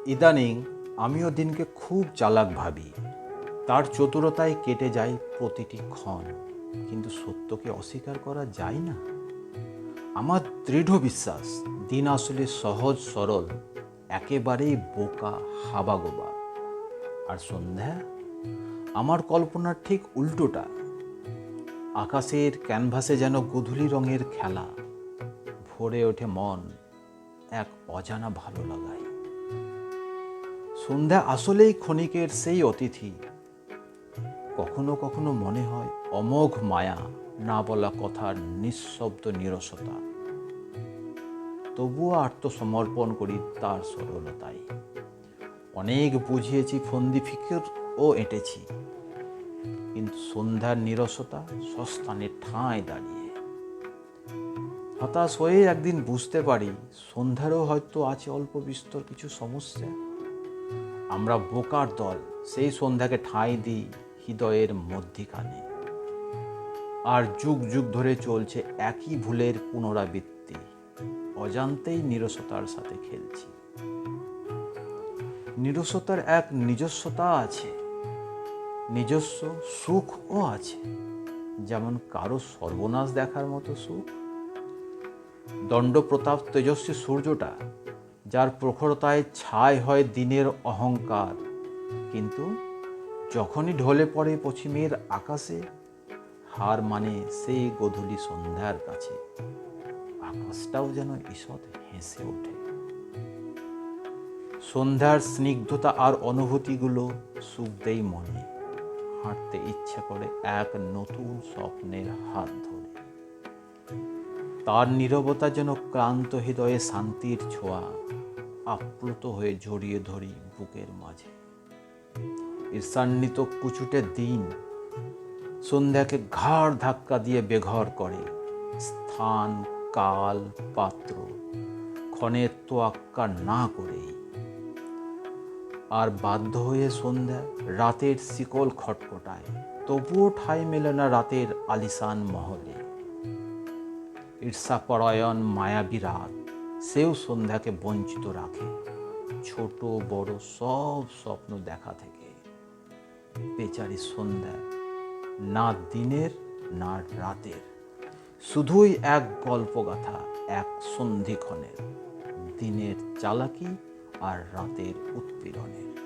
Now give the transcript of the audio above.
ইদানিং আমিও দিনকে খুব চালাক ভাবি, তার চতুরতায় কেটে যায় প্রতিটি ক্ষণ। কিন্তু সত্যকে অস্বীকার করা যায় না। আমার দৃঢ় বিশ্বাস দিন আসলে সহজ সরল, একেবারেই বোকা হাবাগোবা। আর সন্ধ্যা আমার কল্পনার ঠিক উল্টোটা। আকাশের ক্যানভাসে যেন গোধূলি রঙের খেলা, ভরে ওঠে মন এক অজানা ভালো লাগায়। সন্ধ্যা আসলেই ক্ষণিকের সেই অতিথি। কখনো কখনো মনে হয় অমোঘ মায়া, না বলা কথার নিঃশব্দ নীরসতা। তবুও আত্মসমর্পণ করি তার সরলতায়। অনেক বুঝিয়েছি, ফন্দি ফিকিরও এঁটেছি, কিন্তু সন্ধ্যার নীরসতা সস্তানের ঠাঁই দাঁড়িয়ে। হতাশ হয়ে একদিন বুঝতে পারি, সন্ধ্যারও হয়তো আছে অল্প বিস্তর কিছু সমস্যা। আমরা বোকার দল সেই সন্ধ্যাকে ঠাঁই দিই হৃদয়ের মধ্যিখানে। আর যুগ যুগ ধরে চলছে একই ভুলের পুনরাবৃত্তি। অজান্তেই নীরসতার সাথে খেলছি। নীরসতার এক নিজস্বতা আছে, নিজস্ব সুখও আছে। যেমন কারো সর্বনাশ দেখার মতো সুখ। দণ্ডপ্রতাপ তেজস্বী সূর্যটা, যার প্রখরতায় ছাই হয় দিনের অহংকার, কিন্তু যখনই ঢলে পড়ে পশ্চিমের আকাশে, হার মানে সেই গোধূলি সন্ধ্যার কাছে। আকাশটাও যেন ঈষৎ হেসে ওঠে। সন্ধ্যার স্নিগ্ধতা আর অনুভূতিগুলো সুখ দেই মনে। হাঁটতে ইচ্ছে করে এক নতুন স্বপ্নের হাত ধরে। তার নীরবতা যেন ক্লান্ত হৃদয়ে শান্তির ছোঁয়া। আপ্লুত হয়ে জড়িয়ে ধরি বুকের মাঝে। ঈর্ষান্বিত কুচুটে দিন সন্ধ্যাকে ঘাড় ধাক্কা দিয়ে বেঘর করে। স্থান, কাল, পাত্র ক্ষণের তোয়াক্কা না করেই। আর বাধ্য হয়ে সন্ধ্যা রাতের শিকল খটখটায়, তবুও ঠাঁই মেলে না রাতের আলিশান মহলে। ঈর্ষাপরায়ণ মায়াবী রাত, সেও সন্ধ্যাকে বঞ্চিত রাখে ছোট বড় সব স্বপ্ন দেখা থেকে। বেচারি সন্ধ্যা, না দিনের না রাতের, শুধুই এক গল্পগাথা, এক সন্ধিক্ষণের, দিনের চালাকি আর রাতের উৎপীড়নের।